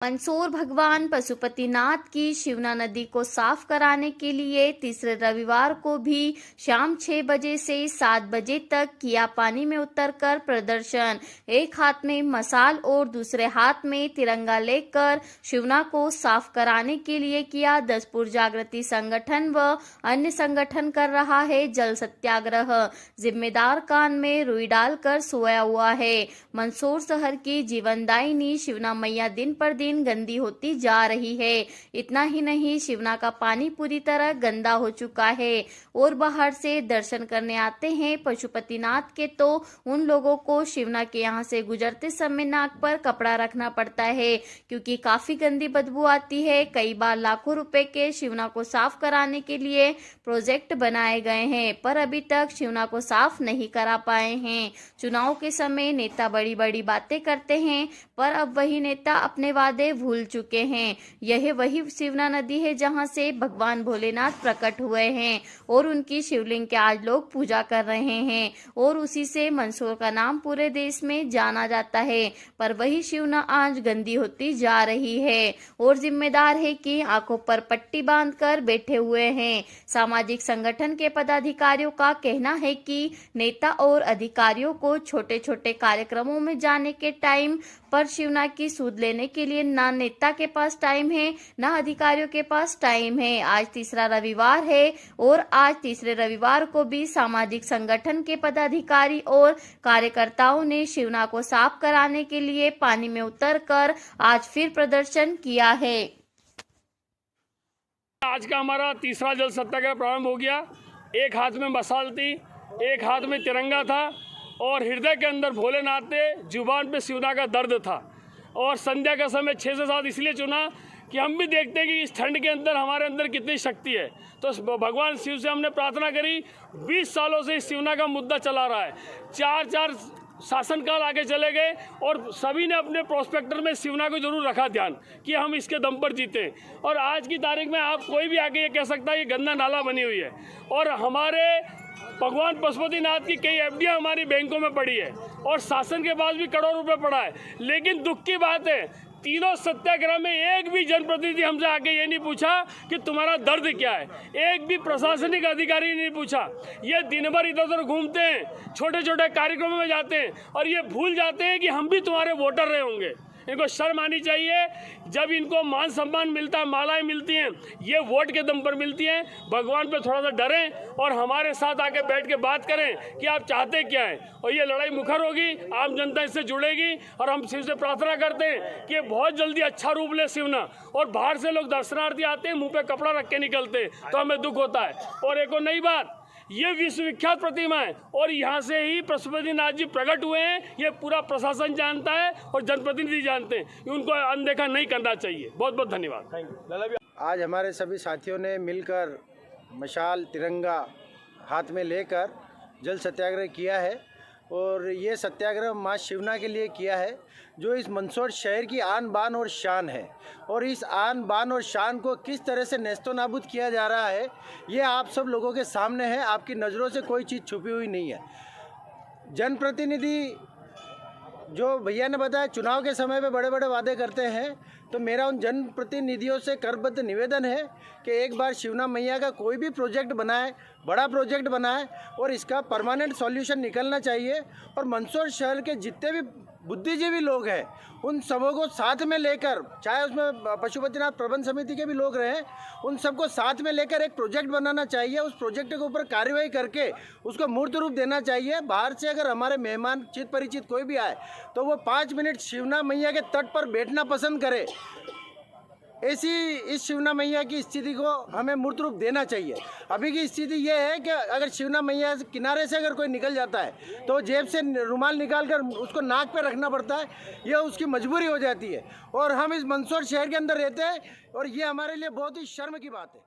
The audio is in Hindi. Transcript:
मंदसौर भगवान पशुपतिनाथ की शिवना नदी को साफ कराने के लिए तीसरे रविवार को भी शाम 6 बजे से 7 बजे तक किया पानी में उतरकर प्रदर्शन। एक हाथ में मशाल और दूसरे हाथ में तिरंगा लेकर शिवना को साफ कराने के लिए किया। दसपुर जागृति संगठन व अन्य संगठन कर रहा है जल सत्याग्रह। जिम्मेदार कान में रुई डालकर सोया हुआ है। मंदसौर शहर की जीवनदायिनी शिवना मैया दिन पर दिन गंदी होती जा रही है। इतना ही नहीं, शिवना का पानी पूरी तरह गंदा हो चुका है और बाहर से दर्शन करने आते हैं पशुपतिनाथ के तो उन लोगों को शिवना के यहाँ से गुजरते समय नाक पर कपड़ा रखना पड़ता है क्योंकि काफी गंदी बदबू आती है। कई बार लाखों रुपए के शिवना को साफ कराने के लिए प्रोजेक्ट बनाए गए हैं पर अभी तक शिवना को साफ नहीं करा पाए हैं। चुनाव के समय नेता बड़ी बड़ी बातें करते हैं पर अब वही नेता अपने वादे भूल चुके हैं। यह वही शिवना नदी है जहां से भगवान भोलेनाथ प्रकट हुए हैं और उनकी शिवलिंग के आज लोग पूजा कर रहे हैं और उसी से मंदसौर का नाम पूरे देश में जाना जाता है। पर वही शिवना आज गंदी होती जा रही है और जिम्मेदार है कि आंखों पर पट्टी बांधकर बैठे हुए हैं। सामाजिक संगठन के पदाधिकारियों का कहना है कि नेता और अधिकारियों को छोटे छोटे कार्यक्रमों में जाने के टाइम पर शिवना की सूद लेने के लिए ना नेता के पास टाइम है ना अधिकारियों के पास टाइम है। आज तीसरा रविवार है और आज तीसरे रविवार को भी सामाजिक संगठन के पदाधिकारी और कार्यकर्ताओं ने शिवना को साफ कराने के लिए पानी में उतरकर आज फिर प्रदर्शन किया है। आज का हमारा तीसरा जल सत्याग्रह प्रारंभ हो गया। एक हाथ में मशाल थी, एक हाथ में तिरंगा था और हृदय के अंदर भोलेनाथ थे, जुबान पे शिवना का दर्द था। और संध्या का समय 6 से 7 इसलिए चुना कि हम भी देखते हैं कि इस ठंड के अंदर हमारे अंदर कितनी शक्ति है। तो भगवान शिव से हमने प्रार्थना करी। 20 सालों से इस शिवना का मुद्दा चला रहा है। 4 शासनकाल आगे चले गए और सभी ने अपने प्रोस्पेक्टर में शिवना को जरूर रखा ध्यान कि हम इसके दम पर जीते। और आज की तारीख में आप कोई भी आके ये कह सकता है ये गंदा नाला बनी हुई है और हमारे भगवान पशुपतिनाथ की कई एफडीआई हमारी बैंकों में पड़ी है और शासन के पास भी करोड़ रुपए पड़ा है। लेकिन दुख की बात है, तीनों सत्याग्रह में एक भी जनप्रतिनिधि हमसे आके ये नहीं पूछा कि तुम्हारा दर्द क्या है। एक भी प्रशासनिक अधिकारी नहीं पूछा। ये दिन भर इधर उधर घूमते हैं, छोटे छोटे कार्यक्रमों में जाते हैं और ये भूल जाते हैं कि हम भी तुम्हारे वोटर रहे होंगे। इनको शर्म आनी चाहिए। जब इनको मान सम्मान मिलता है, मालाएं मिलती हैं, ये वोट के दम पर मिलती हैं। भगवान पे थोड़ा सा डरें और हमारे साथ आके बैठ के बात करें कि आप चाहते क्या हैं। और ये लड़ाई मुखर होगी, आम जनता इससे जुड़ेगी और हम शिव से प्रार्थना करते हैं कि बहुत जल्दी अच्छा रूप ले शिवना। और बाहर से लोग दर्शनार्थी आते हैं, मुँह पे कपड़ा रख के निकलते हैं तो हमें दुख होता है। और एक और नई बात, ये विश्वविख्यात प्रतिमा है और यहाँ से ही पशुपतिनाथ जी प्रकट हुए हैं। ये पूरा प्रशासन जानता है और जनप्रतिनिधि जानते हैं। उनको अनदेखा नहीं करना चाहिए। बहुत बहुत धन्यवाद। आज हमारे सभी साथियों ने मिलकर मशाल तिरंगा हाथ में लेकर जल सत्याग्रह किया है और ये सत्याग्रह माँ शिवना के लिए किया है जो इस मंदसौर शहर की आन बान और शान है। और इस आन बान और शान को किस तरह से नेस्तो नाबूद किया जा रहा है ये आप सब लोगों के सामने है। आपकी नज़रों से कोई चीज़ छुपी हुई नहीं है। जनप्रतिनिधि जो भैया ने बताया चुनाव के समय पे बड़े बड़े वादे करते हैं, तो मेरा उन जनप्रतिनिधियों से करबद्ध निवेदन है कि एक बार शिवना मैया का कोई भी प्रोजेक्ट बनाए, बड़ा प्रोजेक्ट बनाए और इसका परमानेंट सॉल्यूशन निकलना चाहिए। और मंदसौर शहर के जितने भी बुद्धिजीवी लोग हैं उन सबों को साथ में लेकर, चाहे उसमें पशुपतिनाथ प्रबंध समिति के भी लोग रहें, उन सबको साथ में लेकर एक प्रोजेक्ट बनाना चाहिए। उस प्रोजेक्ट के ऊपर कार्यवाही करके उसको मूर्त रूप देना चाहिए। बाहर से अगर हमारे मेहमान चित परिचित कोई भी आए तो वो 5 मिनट शिवना मैया के तट पर बैठना पसंद करे। ऐसी इस शिवना मैया की स्थिति को हमें मूर्त रूप देना चाहिए। अभी की स्थिति ये है कि अगर शिवना मैया किनारे से अगर कोई निकल जाता है तो जेब से रुमाल निकाल कर उसको नाक पे रखना पड़ता है। यह उसकी मजबूरी हो जाती है और हम इस मंदसौर शहर के अंदर रहते हैं और ये हमारे लिए बहुत ही शर्म की बात है।